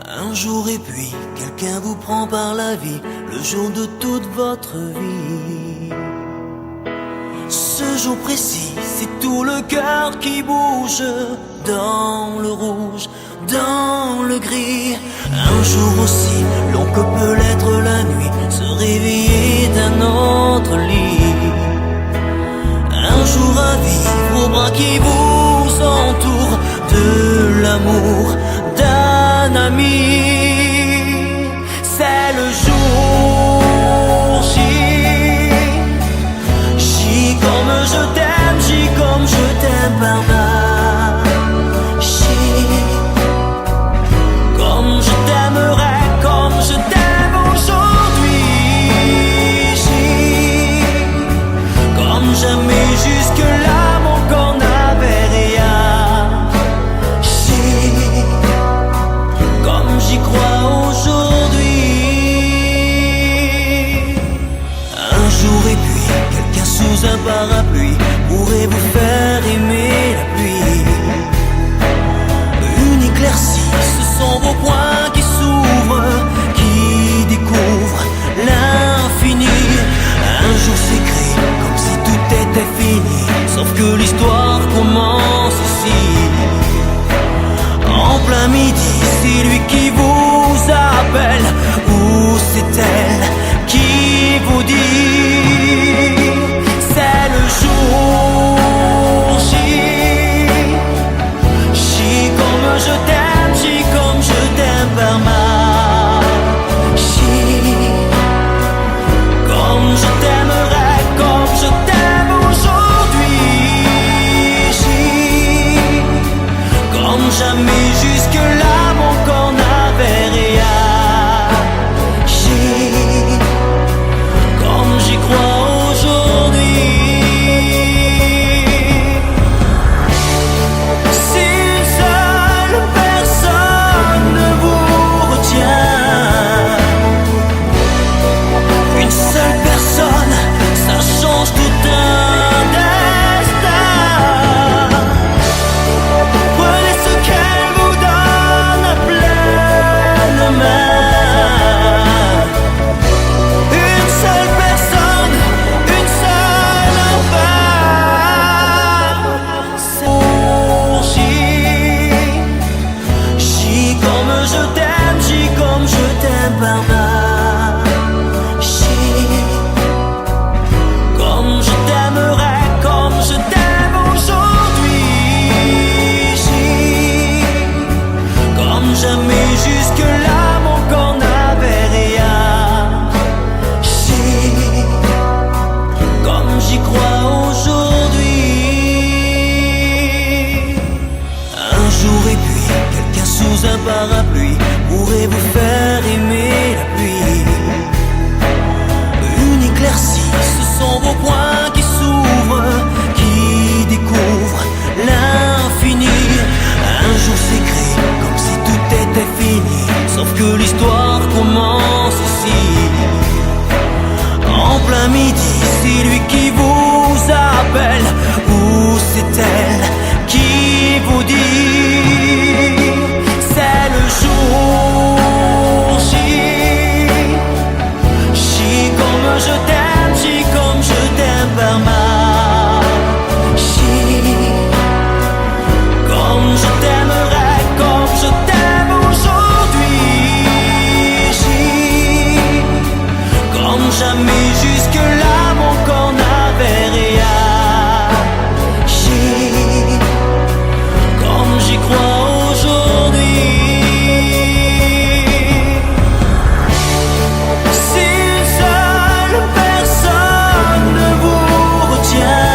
Un jour et puis, quelqu'un vous prend par la vie, le jour de toute votre vie. Ce jour précis, c'est tout le cœur qui bouge, dans le rouge, dans le gris. Un jour aussi, long que peut l'être la nuit, se réveiller d'un autre lit. Un jour à vivre aux bras qui vous entourent, de l'amour d'un ami. C'est le jour J. J comme je t'aime, J comme je t'aime par magie. Comme je t'aimerai, comme je t'aime aujourd'hui. J comme jamais jusque-là mon corps n'avait rien. J comme j'y crois aujourd'hui. Un jour et puis, quelqu'un sous un parapluie pourrait vous faire aimer la pluie. Une éclaircie, ce sont vos poings qui s'ouvrent, qui découvrent l'infini. Un jour s'écrit comme si tout était fini, sauf que l'histoire commence ici. En plein midi, c'est lui qui vous appelle, ou c'est elle qui vous dit. C'est le jour J. J comme je t'aime, J comme je t'aime par magie. Comme je t'aimerai, comme je t'aime aujourd'hui. J comme jamais jusque-là mon corps n'avait rien. J comme j'y crois aujourd'hui. Si une seule personne vous retient, une seule personne, ça change tout un destin. Prenez ce qu'elle vous donne à pleine main. Une seule personne, une seule affaire. C'est J. J comme je t'aime, J comme je t'aime par magie. Comme je t'aimerai, comme je t'aime aujourd'hui. J comme jamais jusque-là mon corps n'avait rien. J comme j'y crois aujourd'hui. Un jour et puis, quelqu'un sous un parapluie pourrait vous faire aimer la pluie. Une éclaircie, ce sont vos poings qui s'ouvrent, qui découvrent l'infini. Un jour s'écrit comme si tout était fini, sauf que l'histoire commence ici. En plein midi, c'est lui qui vous appelle, ou c'est elle qui vous dit. C'est le jour J. J comme je t'aime, J comme je t'aime par magie. Comme je t'aimerai, comme je t'aime aujourd'hui. J comme jamais jusque-là mon corps n'avait rien. J comme j'y crois aujourd'hui. Si une seule personne vous retient,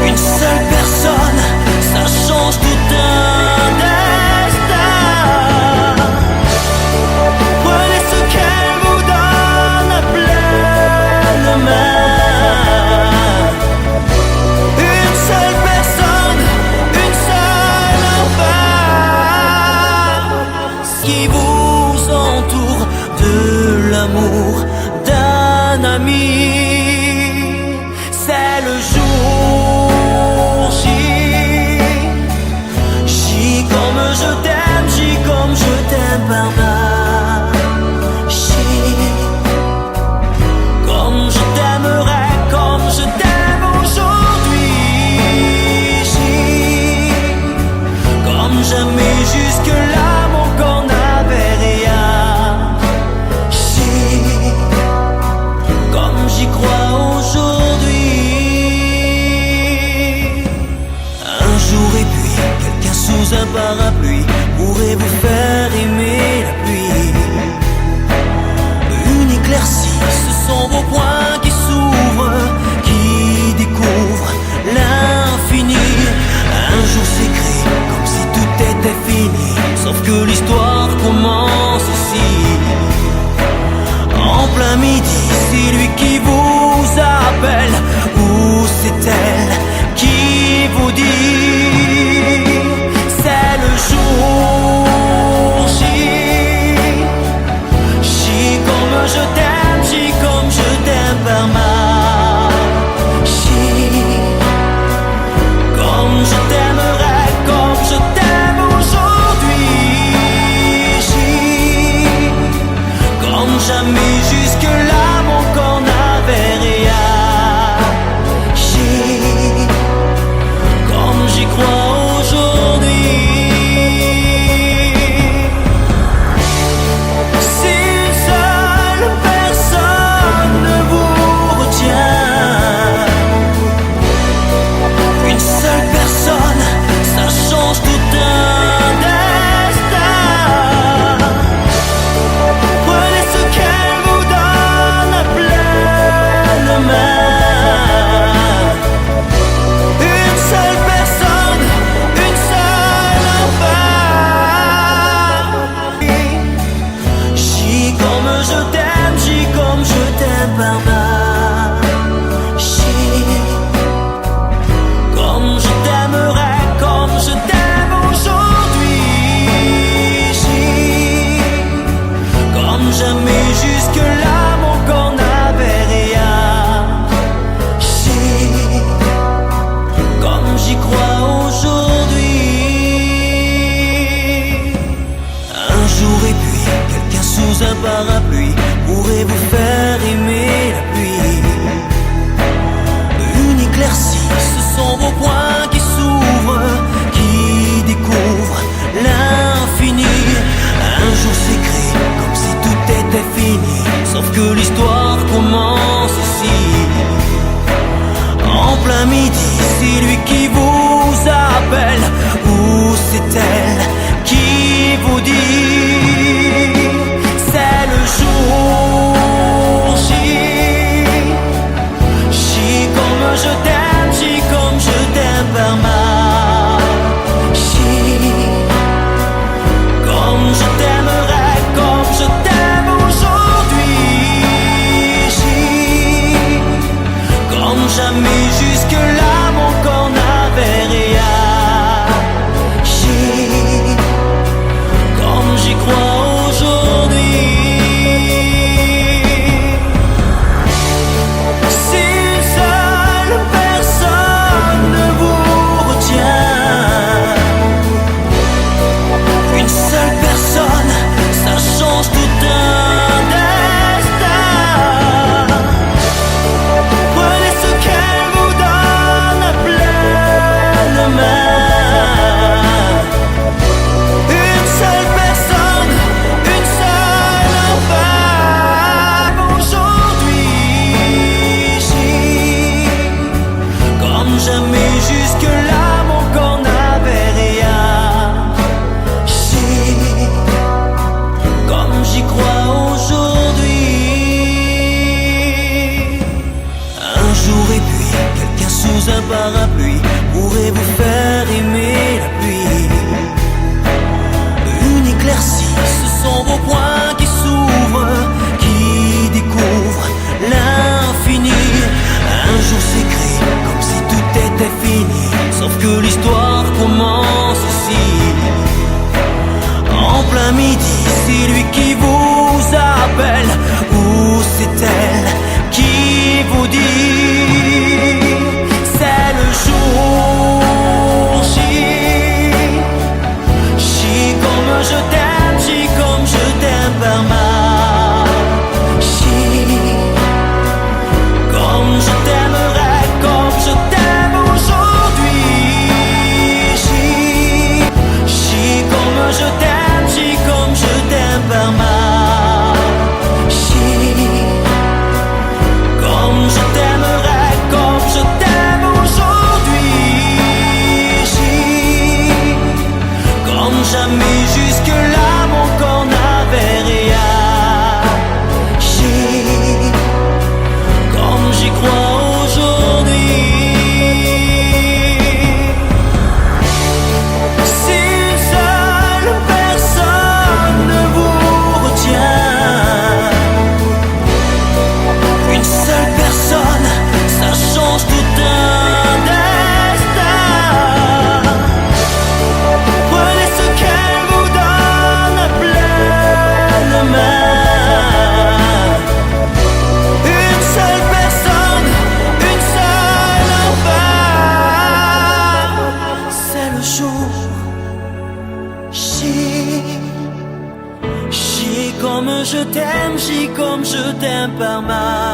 une seule personne, ça change tout un destin. Prenez ce qu'elle vous donne à pleine main. Une seule personne, une seule affaire qui vous entoure, de l'amour d'un ami. C'est le jour J. J comme je jusque-là, mon corps n'avait rien. Comme j'y crois aujourd'hui. Un jour et puis, quelqu'un sous un parapluie pourrait vous faire aimer la pluie. Une éclaircie, ce sont vos poings qui s'ouvrent, qui découvrent l'infini. Un jour s'écrit comme si tout était fini, sauf que l'histoire commence ici. En plein midi, c'est lui qui vous appelle, ou c'est elle qui vous dit c'est le jour J. J comme je t'aime, J comme je t'aime par ma J. Comme je t'aimerai, comme je t'aime aujourd'hui. J. Comme jamais jusque-là, mon corps n'avait rien. Comme j'y crois aujourd'hui. Si une seule personne vous retient, une seule personne, ça change tout un destin. Prenez ce qu'elle vous donne à pleine main. Une seule personne, une seule femme. J comme je t'aime, J comme je t'aime par ma J. Comme je t'aimerai, comme je t'aime aujourd'hui. J. Comme jamais jusque-là, mon corps n'avait rien. J. Comme j'y crois aujourd'hui. Un jour et puis, quelqu'un sous un parapluie pourrait vous faire aimer la pluie. Une éclaircie, ce sont vos poings qui s'ouvrent, qui découvrent l'infini. Un jour s'écrit comme si tout était fini, sauf que l'histoire commence ici. En plein midi, c'est lui qui vous appelle, ou c'est elle qui vous dit c'est le jour J. J comme je t'aime, J comme je t'aime par ma J. Comme je t'aimerai, comme je t'aime aujourd'hui. J. Comme jamais jusque-là, mon corps n'avait rien. J. Comme j'y crois aujourd'hui. Si une seule personne vous retient, une seule personne, ça change tout un destin. Prenez ce qu'elle vous donne à pleine main. Une seule personne, une seule femme aujourd'hui. J. Comme jamais jusque-là, mon corps n'avait rien. J. Comme j'y crois aujourd'hui. Un jour et puis, quelqu'un sous un parapluie pourrait vous faire aimer la pluie. Une éclaircie, ce sont vos poings qui s'ouvrent, qui découvrent l'infini. Un jour s'écrit comme si tout était fini, sauf que l'histoire commence ici. En plein midi, c'est lui qui vous appelle, ou c'est elle qui vous dit c'est le jour J. J comme je t'aime, J comme je t'aime par ma J. Comme je t'aimerai, comme je t'aime aujourd'hui. J. J comme je t'aime, J comme je t'aime par magie. Comme je t'aimerais, comme je t'aime aujourd'hui. J comme jamais jusque-là mon corps n'avait réagi. Comme j'y crois aujourd'hui. Si une seule personne vous retient, une seule personne, ça change tout un destin. Prenez ce qu'elle vous donne à pleine main. Une seule personne, une seule affaire. C'est le jour J comme je t'aime, J comme je t'aime par magie.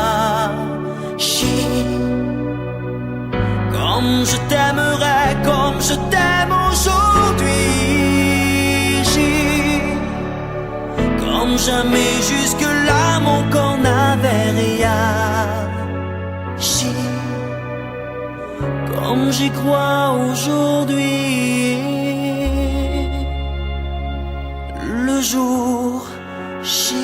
Comme je t'aimerais, comme je t'aime aujourd'hui. J comme jamais jusque-là mon corps n'avait réagi. Comme j'y crois aujourd'hui. Le jour J.